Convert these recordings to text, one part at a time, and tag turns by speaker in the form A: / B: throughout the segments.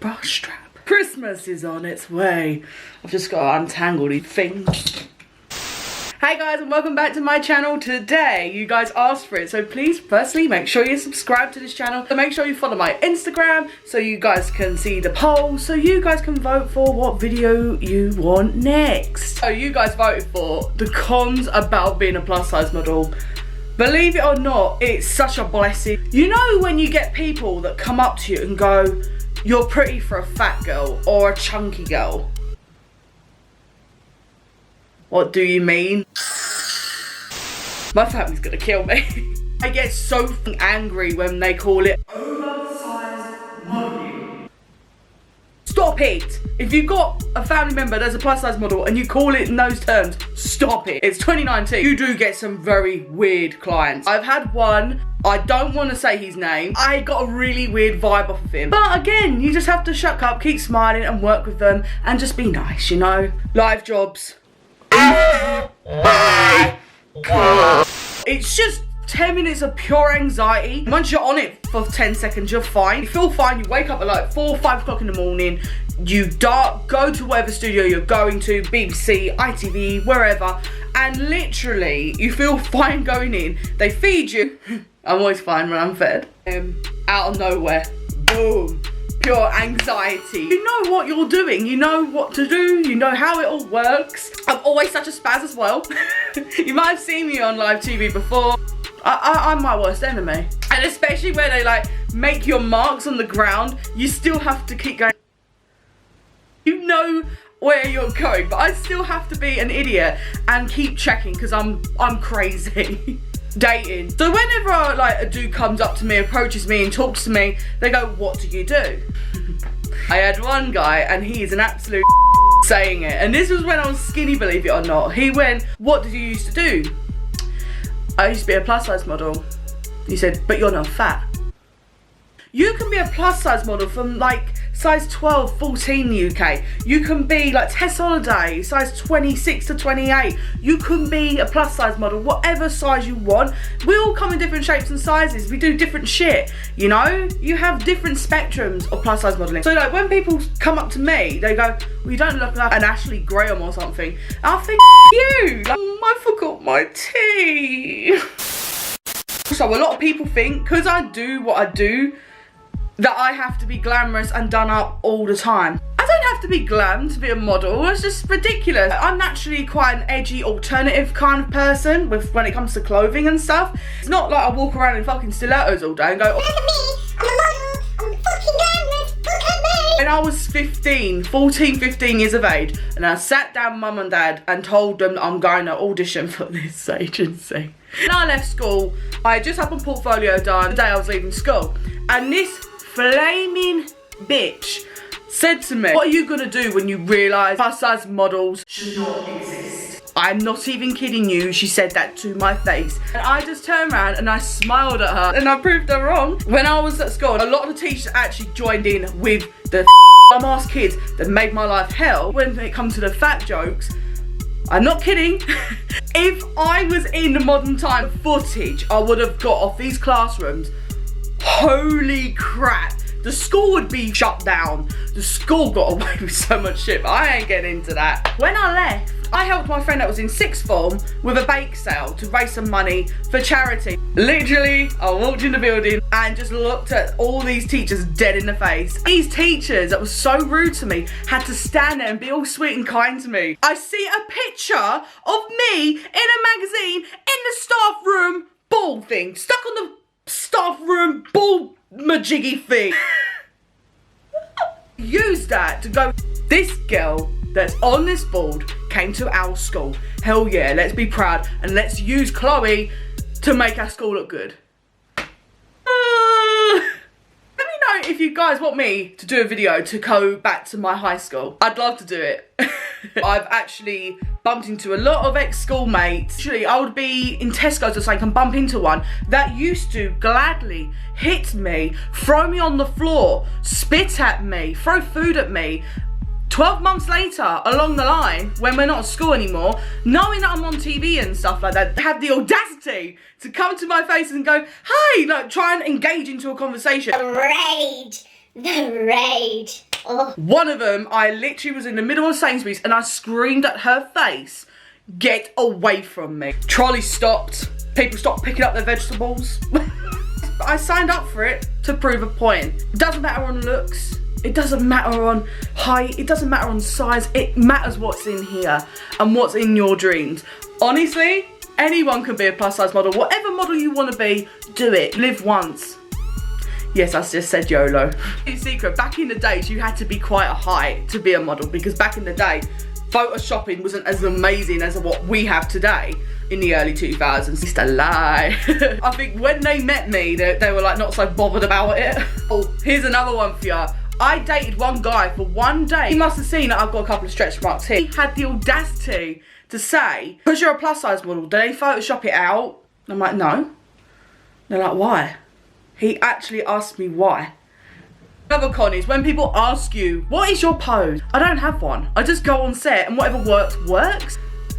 A: bra strap. Christmas is on its way. I've just got to untangle these things. Hey guys, and welcome back to my channel. Today you guys asked for it, so please firstly make sure you subscribe to this channel and make sure you follow my Instagram so you guys can see the poll, so you guys can vote for what video you want next. So you guys voted for the cons about being a plus size model. Believe it or not, it's such a blessing. You know when you get people that come up to you and go, you're pretty for a fat girl or a chunky girl. What do you mean? My family's gonna kill me. I get so angry when they call it oversized modelling. Stop it! If you've got a family member that's a plus size model and you call it in those terms, stop it. It's 2019. You do get some very weird clients. I've had one, I don't want to say his name. I got a really weird vibe off of him. But again, you just have to shut up, keep smiling and work with them and just be nice, you know? Live jobs. It's just 10 minutes of pure anxiety. Once you're on it for 10 seconds, you're fine. You feel fine. You wake up at like 4 or 5 o'clock in the morning. You go to whatever studio you're going to, BBC, ITV, wherever, and literally you feel fine going in. They feed you. I'm always fine when I'm fed. Out of nowhere, boom. Pure anxiety. You know what you're doing, you know what to do, you know how it all works. I'm always such a spaz as well. You might have seen me on live TV before. I'm my worst enemy. And especially where they like make your marks on the ground, you still have to keep going. You know where you're going, but I still have to be an idiot and keep checking because I'm crazy. Dating. So whenever like a dude comes up to me, approaches me and talks to me, they go, what do you do? I had one guy and he is an absolute saying it, and this was when I was skinny, believe it or not. He went, what did you used to do? I used to be a plus size model. He said, but you're not fat. You can be a plus size model from like size 12, 14 in the UK. You can be like Tess Holiday, size 26 to 28. You can be a plus size model, whatever size you want. We all come in different shapes and sizes. We do different shit, you know? You have different spectrums of plus size modeling. So like when people come up to me, they go, well, you don't look like an Ashley Graham or something. I think, you, like, I forgot my tea. So a lot of people think, because I do what I do, that I have to be glamorous and done up all the time. I don't have to be glam to be a model. It's just ridiculous. I'm naturally quite an edgy, alternative kind of person when it comes to clothing and stuff. It's not like I walk around in fucking stilettos all day and go, look at me, I'm a model, I'm fucking glamorous, look at me. When I was 14, 15 years of age, and I sat down mum and dad and told them I'm going to audition for this agency. When I left school, I had just had my portfolio done the day I was leaving school, and this flaming bitch said to me, what are you gonna do when you realise plus size models should not exist? I'm not even kidding you, she said that to my face. And I just turned around and I smiled at her and I proved her wrong. When I was at school, a lot of the teachers actually joined in with the dumb-ass kids that made my life hell. When it comes to the fat jokes, I'm not kidding. If I was in the modern time footage, I would have got off these classrooms. Holy crap, the school would be shut down. The school got away with so much shit, but I ain't getting into that. When I left, I helped my friend that was in sixth form with a bake sale to raise some money for charity. Literally, I walked in the building and just looked at all these teachers dead in the face. These teachers that was so rude to me had to stand there and be all sweet and kind to me. I see a picture of me in a magazine in the staff room ball thing, stuck on the staff room ball majiggy thing. Use that to go, this girl that's on this board came to our school. Hell yeah, let's be proud and let's use Khloe to make our school look good. Let me know if you guys want me to do a video to go back to my high school. I'd love to do it. I've actually bumped into a lot of ex-school mates. Actually, I would be in Tesco's or something and bump into one that used to gladly hit me, throw me on the floor, spit at me, throw food at me. 12 months later, along the line, when we're not at school anymore, knowing that I'm on TV and stuff like that, had the audacity to come to my face and go, hi, like try and engage into a conversation.
B: The rage.
A: One of them, I literally was in the middle of Sainsbury's and I screamed at her face, get away from me. Trolley stopped. People stopped picking up their vegetables. I signed up for it to prove a point. It doesn't matter on looks. It doesn't matter on height. It doesn't matter on size. It matters what's in here and what's in your dreams. Honestly, anyone can be a plus size model. Whatever model you want to be, do it. Live once. Yes, I just said YOLO. Secret, back in the days, you had to be quite a height to be a model, because back in the day, photoshopping wasn't as amazing as what we have today in the early 2000s. Used to lie. I think when they met me, they were like not so bothered about it. Oh, here's another one for you. I dated one guy for one day. He must have seen that I've got a couple of stretch marks here. He had the audacity to say, because you're a plus size model, do they Photoshop it out? I'm like, no. They're like, why? He actually asked me why. Another con is when people ask you, what is your pose? I don't have one. I just go on set and whatever works, works.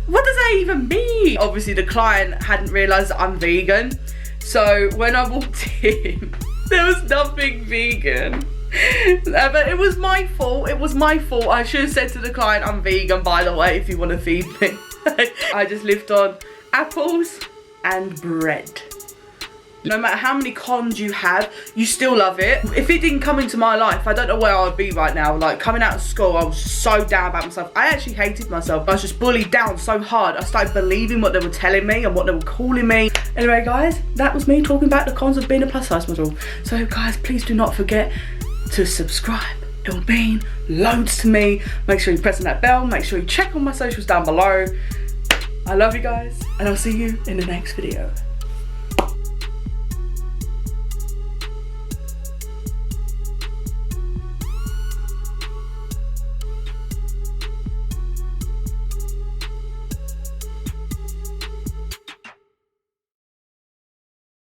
A: What does that even mean? Obviously the client hadn't realised that I'm vegan. So when I walked in, there was nothing vegan. But it was my fault. It was my fault. I should have said to the client, I'm vegan, by the way, if you want to feed me. I just lived on apples and bread. No matter how many cons you have, you still love it. If it didn't come into my life, I don't know where I would be right now. Like, coming out of school, I was so down about myself. I actually hated myself. I was just bullied down so hard. I started believing what they were telling me and what they were calling me. Anyway, guys, that was me talking about the cons of being a plus size model. So, guys, please do not forget to subscribe. It'll mean loads to me. Make sure you press on that bell. Make sure you check on my socials down below. I love you guys, and I'll see you in the next video.